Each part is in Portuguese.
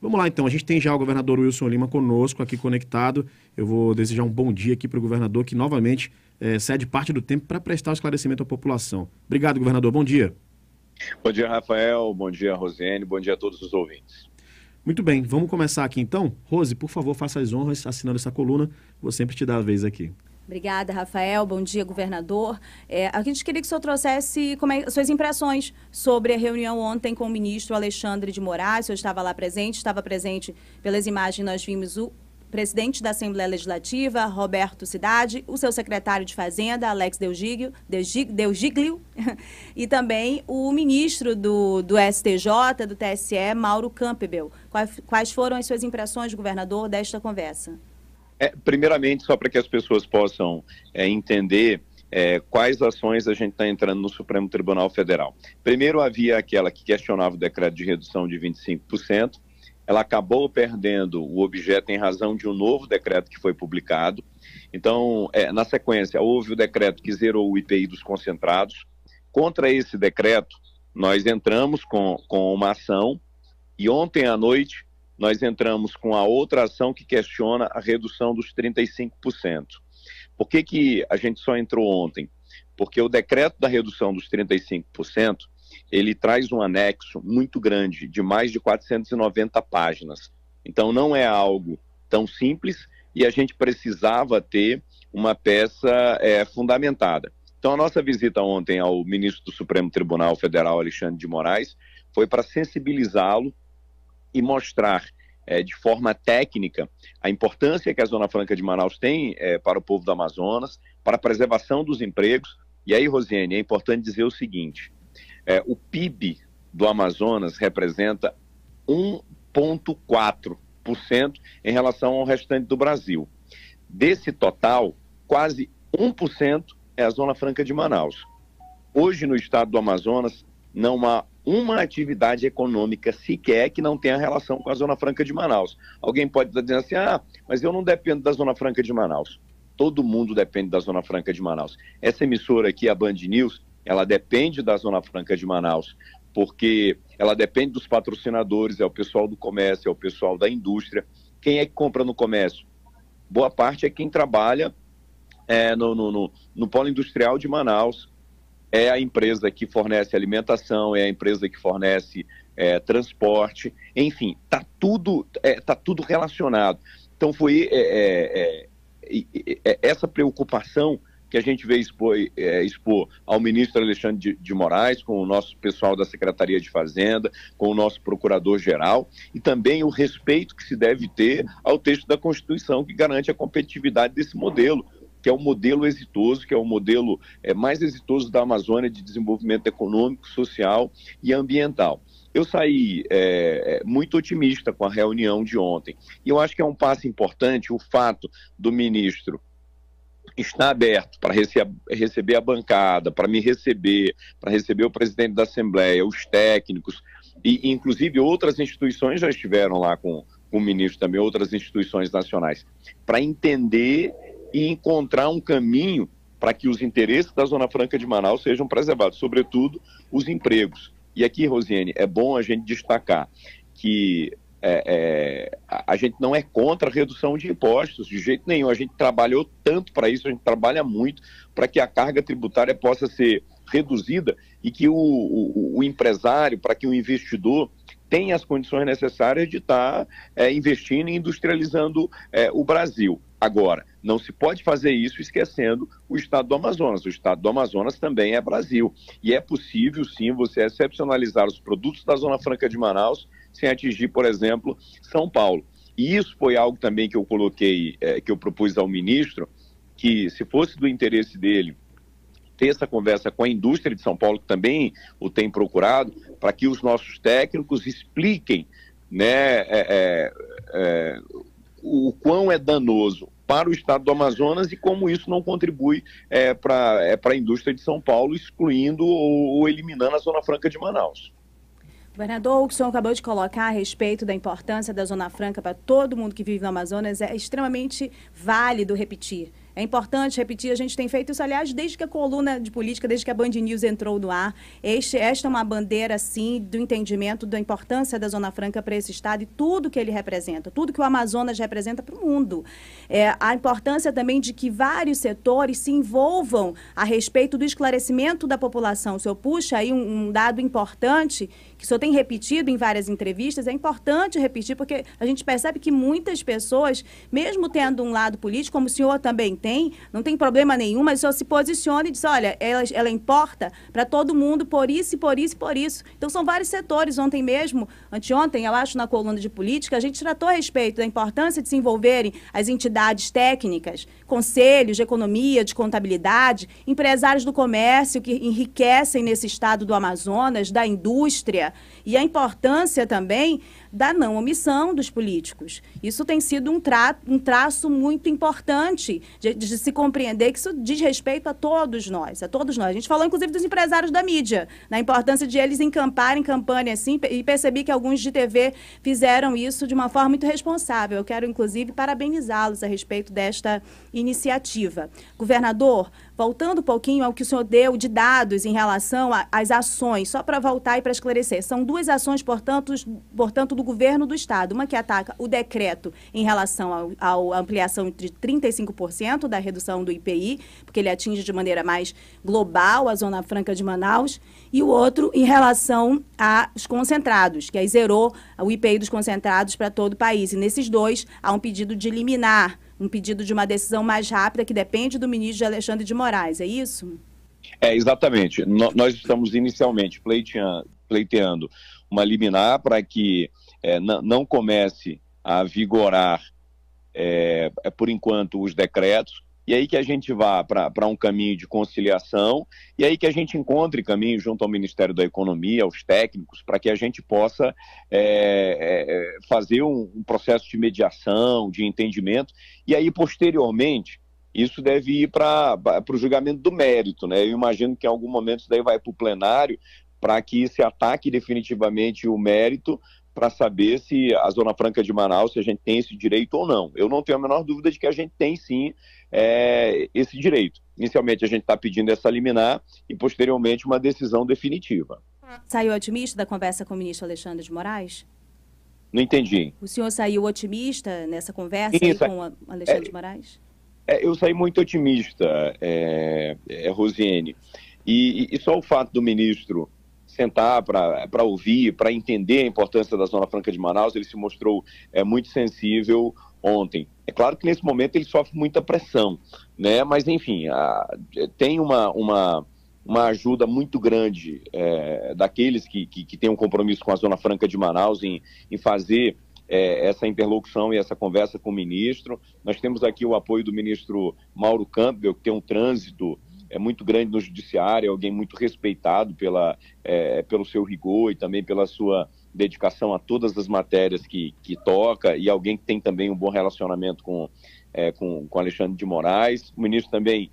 Vamos lá, então. A gente tem já o governador Wilson Lima conosco, aqui conectado. Eu vou desejar um bom dia aqui para o governador, que novamente cede parte do tempo para prestar o esclarecimento à população. Obrigado, governador. Bom dia. Bom dia, Rafael. Bom dia, Rosiane. Bom dia a todos os ouvintes. Muito bem, vamos começar aqui então. Rose, por favor, faça as honras assinando essa coluna. Vou sempre te dar a vez aqui. Obrigada, Rafael. Bom dia, governador. A gente queria que o senhor trouxesse suas impressões sobre a reunião ontem com o ministro Alexandre de Moraes. O senhor estava presente pelas imagens, nós vimos o presidente da Assembleia Legislativa, Roberto Cidade, o seu secretário de Fazenda, Alex Deugiglio, e também o ministro do STJ, do TSE, Mauro Campbell. Quais foram as suas impressões, governador, desta conversa? Primeiramente, só para que as pessoas possam entender quais ações a gente está entrando no Supremo Tribunal Federal. Primeiro, havia aquela que questionava o decreto de redução de 25%. Ela acabou perdendo o objeto em razão de um novo decreto que foi publicado. Então, na sequência, houve o decreto que zerou o IPI dos concentrados. Contra esse decreto, nós entramos com uma ação e ontem à noite nós entramos com a outra ação que questiona a redução dos 35%. Por que a gente só entrou ontem? Porque o decreto da redução dos 35%, ele traz um anexo muito grande, de mais de 490 páginas. Então, não é algo tão simples e a gente precisava ter uma peça fundamentada. Então, a nossa visita ontem ao ministro do Supremo Tribunal Federal, Alexandre de Moraes, foi para sensibilizá-lo e mostrar de forma técnica a importância que a Zona Franca de Manaus tem para o povo do Amazonas, para a preservação dos empregos. E aí, Rosiane, é importante dizer o seguinte: o PIB do Amazonas representa 1,4% em relação ao restante do Brasil. Desse total, quase 1% é a Zona Franca de Manaus. Hoje, no estado do Amazonas, não há uma atividade econômica sequer que não tenha relação com a Zona Franca de Manaus. Alguém pode estar dizendo assim, mas eu não dependo da Zona Franca de Manaus. Todo mundo depende da Zona Franca de Manaus. Essa emissora aqui, a Band News, ela depende da Zona Franca de Manaus, porque ela depende dos patrocinadores, é o pessoal do comércio, é o pessoal da indústria. Quem é que compra no comércio? Boa parte é quem trabalha no polo industrial de Manaus. É a empresa que fornece alimentação, é a empresa que fornece transporte, enfim, está tudo relacionado. Então foi essa preocupação que a gente veio expor ao ministro Alexandre de Moraes, com o nosso pessoal da Secretaria de Fazenda, com o nosso procurador-geral, e também o respeito que se deve ter ao texto da Constituição, que garante a competitividade desse modelo, que é o modelo exitoso, que é o modelo mais exitoso da Amazônia de desenvolvimento econômico, social e ambiental. Eu saí muito otimista com a reunião de ontem. E eu acho que é um passo importante o fato do ministro estar aberto para receber a bancada, para me receber, para receber o presidente da Assembleia, os técnicos, e inclusive outras instituições já estiveram lá com o ministro também, outras instituições nacionais, para entender e encontrar um caminho para que os interesses da Zona Franca de Manaus sejam preservados, sobretudo os empregos. E aqui, Rosiane, é bom a gente destacar que a gente não é contra a redução de impostos, de jeito nenhum. A gente trabalhou tanto para isso, a gente trabalha muito para que a carga tributária possa ser reduzida e que o empresário, para que o investidor tenha as condições necessárias de estar investindo e industrializando o Brasil. Agora, não se pode fazer isso esquecendo o estado do Amazonas. O estado do Amazonas também é Brasil. E é possível, sim, você excepcionalizar os produtos da Zona Franca de Manaus sem atingir, por exemplo, São Paulo. E isso foi algo também que eu coloquei, que eu propus ao ministro, que se fosse do interesse dele ter essa conversa com a indústria de São Paulo, que também o tem procurado, para que os nossos técnicos expliquem, né, o quão é danoso para o estado do Amazonas e como isso não contribui para a indústria de São Paulo, excluindo ou eliminando a Zona Franca de Manaus. Governador, o que o senhor acabou de colocar a respeito da importância da Zona Franca para todo mundo que vive no Amazonas é extremamente válido repetir. É importante repetir, a gente tem feito isso, aliás, desde que a coluna de política, desde que a Band News entrou no ar. Esta é uma bandeira, sim, do entendimento da importância da Zona Franca para esse estado e tudo que ele representa, tudo que o Amazonas representa para o mundo. A importância também de que vários setores se envolvam a respeito do esclarecimento da população. O senhor puxa aí um dado importante, que o senhor tem repetido em várias entrevistas, é importante repetir, porque a gente percebe que muitas pessoas, mesmo tendo um lado político, como o senhor também tem, não tem problema nenhum, mas o senhor se posiciona e diz, olha, ela importa para todo mundo por isso, por isso, por isso. Então, são vários setores. Ontem mesmo, anteontem, eu acho, na coluna de política, a gente tratou a respeito da importância de se envolverem as entidades técnicas, conselhos de economia, de contabilidade, empresários do comércio que enriquecem nesse estado do Amazonas, da indústria, e a importância também da não omissão dos políticos. Isso tem sido um traço muito importante de se compreender que isso diz respeito a todos nós, a todos nós. A gente falou, inclusive, dos empresários da mídia, na importância de eles encamparem campanha assim, e percebi que alguns de TV fizeram isso de uma forma muito responsável. Eu quero, inclusive, parabenizá-los a respeito desta iniciativa. Governador, voltando um pouquinho ao que o senhor deu de dados em relação às ações, só para voltar e para esclarecer, são duas ações, portanto, do governo do estado. Uma que ataca o decreto em relação à ampliação de 35% da redução do IPI, porque ele atinge de maneira mais global a Zona Franca de Manaus, e o outro em relação aos concentrados, que aí zerou o IPI dos concentrados para todo o país. E nesses dois há um pedido de liminar, um pedido de uma decisão mais rápida que depende do ministro Alexandre de Moraes, é isso? Exatamente. Nós estamos inicialmente pleiteando uma liminar para que não comece a vigorar, por enquanto, os decretos, e aí que a gente vá para um caminho de conciliação, e aí que a gente encontre caminho junto ao Ministério da Economia, aos técnicos, para que a gente possa fazer um processo de mediação, de entendimento, e aí, posteriormente, isso deve ir para o julgamento do mérito, né? Eu imagino que em algum momento isso daí vai para o plenário, para que se ataque definitivamente o mérito, para saber se a Zona Franca de Manaus, se a gente tem esse direito ou não. Eu não tenho a menor dúvida de que a gente tem sim esse direito. Inicialmente a gente está pedindo essa liminar e posteriormente uma decisão definitiva. Saiu otimista da conversa com o ministro Alexandre de Moraes? Não entendi. O senhor saiu otimista nessa conversa aí com o Alexandre de Moraes? Eu saí muito otimista, Rosiane. E só o fato do ministro sentar para ouvir, para entender a importância da Zona Franca de Manaus, ele se mostrou muito sensível ontem. É claro que nesse momento ele sofre muita pressão, né? Mas enfim, tem uma ajuda muito grande daqueles que têm um compromisso com a Zona Franca de Manaus em fazer essa interlocução e essa conversa com o ministro. Nós temos aqui o apoio do ministro Mauro Campbell, que tem um trânsito muito grande no judiciário, alguém muito respeitado pelo seu rigor e também pela sua dedicação a todas as matérias que toca, e alguém que tem também um bom relacionamento com Alexandre de Moraes. O ministro também,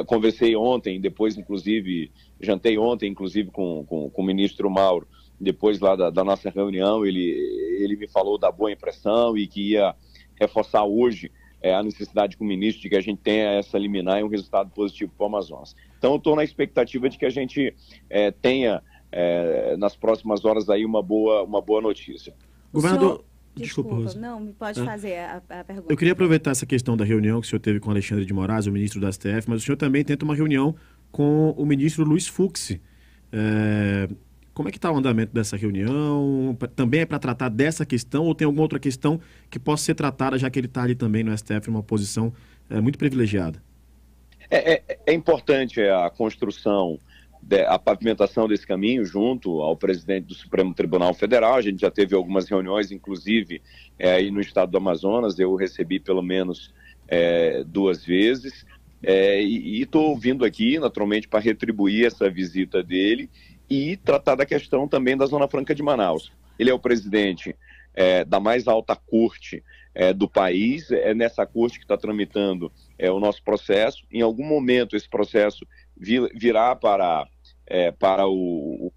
conversei ontem, depois inclusive, jantei ontem inclusive com o ministro Mauro, depois lá da nossa reunião, ele me falou da boa impressão e que ia reforçar hoje a necessidade com o ministro de que a gente tenha essa liminar e um resultado positivo para o Amazonas. Então, eu estou na expectativa de que a gente tenha, nas próximas horas, aí uma boa notícia. Governador, desculpa, não, pode fazer a pergunta. Eu queria aproveitar essa questão da reunião que o senhor teve com Alexandre de Moraes, o ministro da STF, mas o senhor também tenta uma reunião com o ministro Luiz Fux. Como é que está o andamento dessa reunião? Também é para tratar dessa questão ou tem alguma outra questão que possa ser tratada, já que ele está ali também no STF, numa posição muito privilegiada? É importante a construção, a pavimentação desse caminho junto ao presidente do Supremo Tribunal Federal. A gente já teve algumas reuniões, inclusive, aí no estado do Amazonas. Eu recebi pelo menos 2 vezes. E estou vindo aqui, naturalmente, para retribuir essa visita dele e tratar da questão também da Zona Franca de Manaus. Ele é o presidente da mais alta corte do país, é nessa corte que está tramitando o nosso processo. Em algum momento esse processo virá para o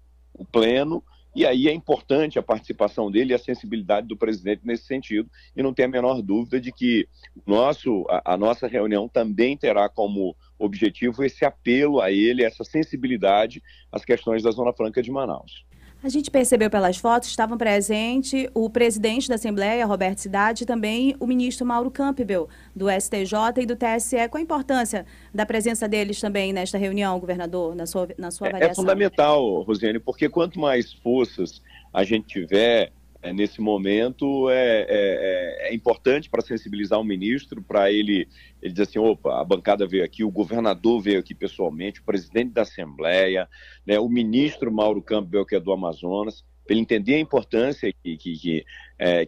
pleno, E aí é importante a participação dele e a sensibilidade do presidente nesse sentido, e não tem a menor dúvida de que a nossa reunião também terá como objetivo esse apelo a ele, essa sensibilidade às questões da Zona Franca de Manaus. A gente percebeu pelas fotos, estavam presentes o presidente da Assembleia, Roberto Cidade, e também o ministro Mauro Campbell, do STJ e do TSE. Qual a importância da presença deles também nesta reunião, governador, na sua avaliação? É fundamental, Rosiane, porque quanto mais forças a gente tiver nesse momento, é importante para sensibilizar o ministro, para ele dizer assim, opa, a bancada veio aqui, o governador veio aqui pessoalmente, o presidente da Assembleia, né, o ministro Mauro Campbell, que é do Amazonas, para ele entender a importância que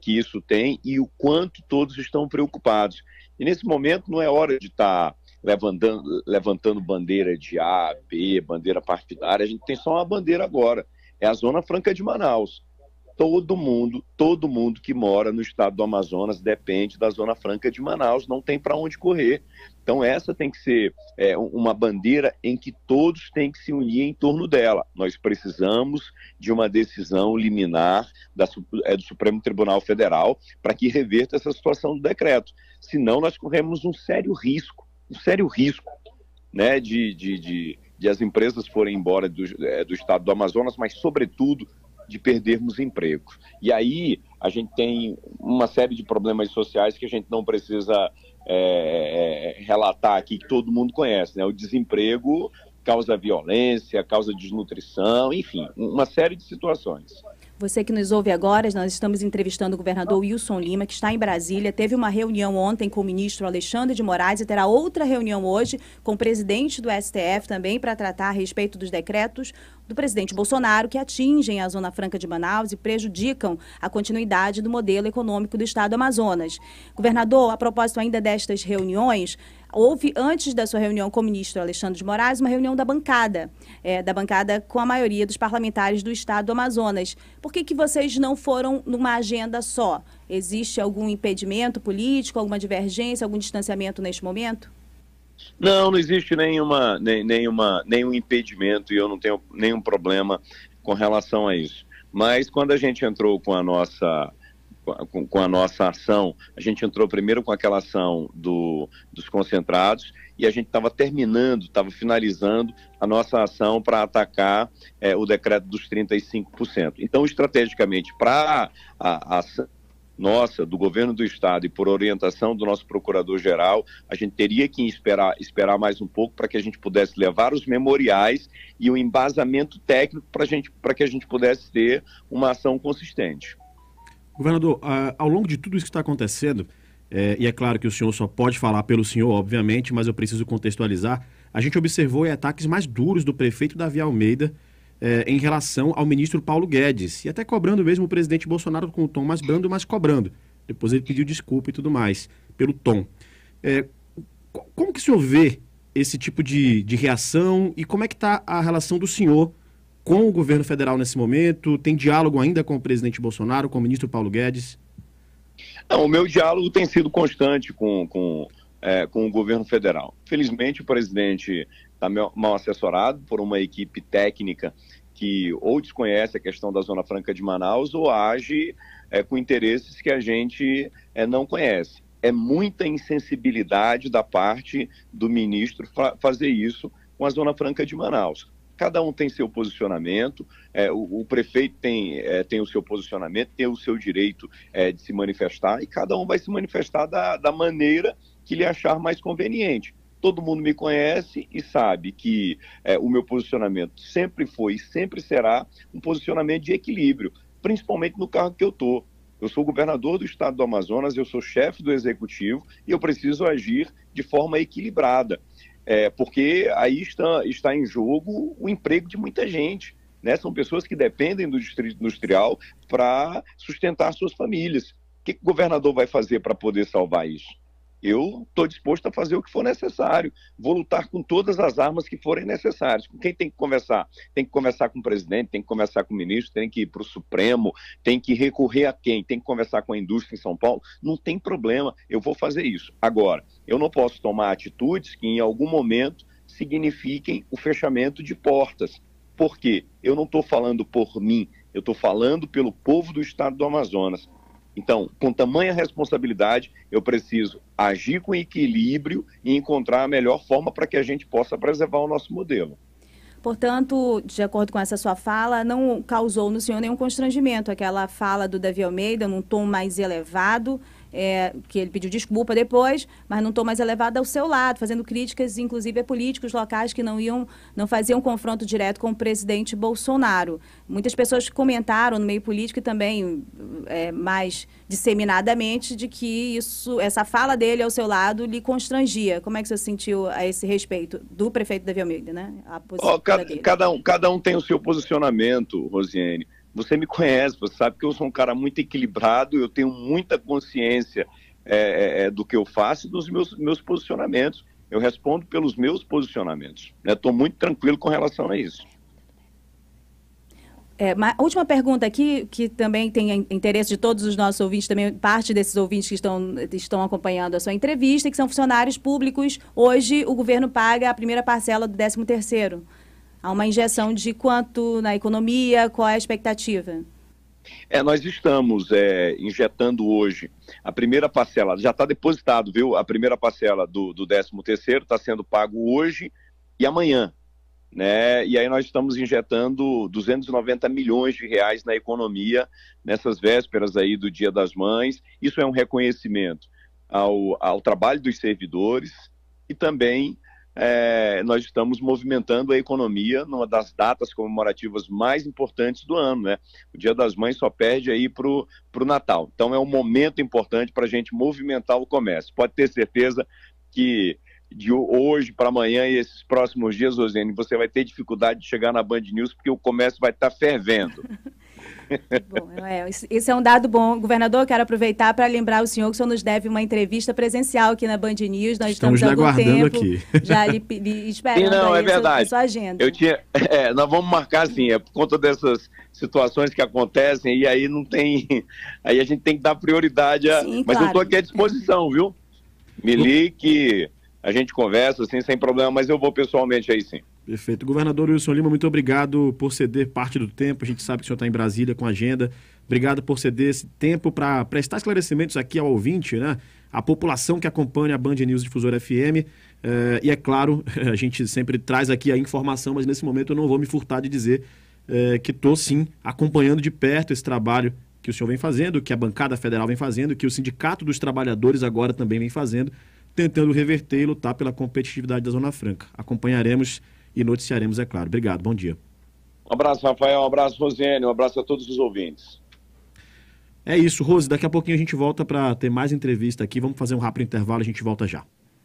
isso tem e o quanto todos estão preocupados. E nesse momento não é hora de estar levantando bandeira de A, B, bandeira partidária, a gente tem só uma bandeira agora, é a Zona Franca de Manaus. Todo mundo que mora no estado do Amazonas depende da Zona Franca de Manaus, não tem para onde correr. Então essa tem que ser uma bandeira em que todos têm que se unir em torno dela. Nós precisamos de uma decisão liminar do Supremo Tribunal Federal para que reverta essa situação do decreto. Senão nós corremos um sério risco, né, de as empresas forem embora do estado do Amazonas, mas sobretudo de perdermos emprego. E aí a gente tem uma série de problemas sociais que a gente não precisa relatar aqui, que todo mundo conhece, né? O desemprego causa violência, causa desnutrição, enfim, uma série de situações. Você que nos ouve agora, nós estamos entrevistando o governador Wilson Lima, que está em Brasília. Teve uma reunião ontem com o ministro Alexandre de Moraes e terá outra reunião hoje com o presidente do STF também para tratar a respeito dos decretos do presidente Bolsonaro que atingem a Zona Franca de Manaus e prejudicam a continuidade do modelo econômico do estado do Amazonas. Governador, a propósito ainda destas reuniões, houve, antes da sua reunião com o ministro Alexandre de Moraes, uma reunião da bancada com a maioria dos parlamentares do estado do Amazonas. Por que vocês não foram numa agenda só? Existe algum impedimento político, alguma divergência, algum distanciamento neste momento? Não existe nenhum impedimento e eu não tenho nenhum problema com relação a isso. Mas quando a gente entrou com a nossa ação, a gente entrou primeiro com aquela ação dos concentrados e a gente estava finalizando a nossa ação para atacar o decreto dos 35%. Então, estrategicamente, para a ação nossa, do governo do estado e por orientação do nosso procurador-geral, a gente teria que esperar mais um pouco para que a gente pudesse levar os memoriais e o embasamento técnico para que a gente pudesse ter uma ação consistente. Governador, ao longo de tudo isso que está acontecendo, e é claro que o senhor só pode falar pelo senhor, obviamente, mas eu preciso contextualizar, a gente observou ataques mais duros do prefeito Davi Almeida em relação ao ministro Paulo Guedes, e até cobrando mesmo o presidente Bolsonaro com o tom mais brando, mas cobrando. Depois ele pediu desculpa e tudo mais, pelo tom. Como que o senhor vê esse tipo de reação e como é que está a relação do senhor com o governo federal nesse momento? Tem diálogo ainda com o presidente Bolsonaro, com o ministro Paulo Guedes? Não, o meu diálogo tem sido constante com o governo federal. Felizmente, o presidente está mal assessorado por uma equipe técnica que ou desconhece a questão da Zona Franca de Manaus ou age com interesses que a gente não conhece. É muita insensibilidade da parte do ministro fazer isso com a Zona Franca de Manaus. Cada um tem seu posicionamento, o prefeito tem o seu posicionamento, tem o seu direito de se manifestar e cada um vai se manifestar da maneira que lhe achar mais conveniente. Todo mundo me conhece e sabe que o meu posicionamento sempre foi e sempre será um posicionamento de equilíbrio, principalmente no cargo que eu estou. Eu sou governador do estado do Amazonas, eu sou chefe do executivo e eu preciso agir de forma equilibrada. Porque aí está em jogo o emprego de muita gente, né? São pessoas que dependem do distrito industrial para sustentar suas famílias. O que o governador vai fazer para poder salvar isso? Eu estou disposto a fazer o que for necessário. Vou lutar com todas as armas que forem necessárias. Com quem tem que conversar? Tem que conversar com o presidente, tem que conversar com o ministro, tem que ir para o Supremo, tem que recorrer a quem? Tem que conversar com a indústria em São Paulo? Não tem problema, eu vou fazer isso. Agora, eu não posso tomar atitudes que em algum momento signifiquem o fechamento de portas. Por quê? Eu não estou falando por mim, eu estou falando pelo povo do estado do Amazonas. Então, com tamanha responsabilidade, eu preciso agir com equilíbrio e encontrar a melhor forma para que a gente possa preservar o nosso modelo. Portanto, de acordo com essa sua fala, não causou no senhor nenhum constrangimento aquela fala do Davi Almeida num tom mais elevado, que ele pediu desculpa depois, mas num tom mais elevado ao seu lado, fazendo críticas, inclusive, a políticos locais que não faziam confronto direto com o presidente Bolsonaro. Muitas pessoas comentaram no meio político e também mais disseminadamente de que essa fala dele ao seu lado lhe constrangia. Como é que você sentiu a esse respeito do prefeito Davi Almeida, né? Cada um tem o seu posicionamento, Rosiane. Você me conhece, você sabe que eu sou um cara muito equilibrado, eu tenho muita consciência do que eu faço e dos meus posicionamentos. Eu respondo pelos meus posicionamentos. Estou muito tranquilo com relação a isso. A última pergunta aqui, que também tem interesse de todos os nossos ouvintes, também parte desses ouvintes que estão acompanhando a sua entrevista, que são funcionários públicos. Hoje, o governo paga a primeira parcela do 13º. Há uma injeção de quanto na economia? Qual é a expectativa? Nós estamos injetando hoje a primeira parcela, já está depositado, viu? A primeira parcela do 13º está sendo pago hoje e amanhã, né? E aí nós estamos injetando 290 milhões de reais na economia nessas vésperas aí do Dia das Mães. Isso é um reconhecimento ao trabalho dos servidores e também nós estamos movimentando a economia numa das datas comemorativas mais importantes do ano, né? O Dia das Mães só perde aí para o Natal. Então é um momento importante para a gente movimentar o comércio. Pode ter certeza que de hoje para amanhã e esses próximos dias, Rosiane, você vai ter dificuldade de chegar na Band News porque o comércio vai estar fervendo. Bom, esse é um dado bom. Governador, quero aproveitar para lembrar o senhor que o senhor nos deve uma entrevista presencial aqui na Band News. Nós estamos há algum tempo aqui. Já lhe esperando. Sim, não, é verdade. A sua agenda. Nós vamos marcar assim, por conta dessas situações que acontecem, e aí não tem. Aí a gente tem que dar prioridade Sim, mas claro. eu estou aqui à disposição, viu? Me ligue que a gente conversa assim, sem problema, mas eu vou pessoalmente aí sim. Perfeito. Governador Wilson Lima, muito obrigado por ceder parte do tempo. A gente sabe que o senhor está em Brasília com a agenda. Obrigado por ceder esse tempo para prestar esclarecimentos aqui ao ouvinte, né? A população que acompanha a Band News Difusora FM. E é claro, a gente sempre traz aqui a informação, mas nesse momento eu não vou me furtar de dizer que estou sim acompanhando de perto esse trabalho que o senhor vem fazendo, que a bancada federal vem fazendo, que o Sindicato dos Trabalhadores agora também vem fazendo, tentando reverter e lutar pela competitividade da Zona Franca. Acompanharemos e noticiaremos, é claro. Obrigado, bom dia. Um abraço, Rafael, um abraço, Rosiane, um abraço a todos os ouvintes. É isso, Rose, daqui a pouquinho a gente volta para ter mais entrevista aqui. Vamos fazer um rápido intervalo, a gente volta já.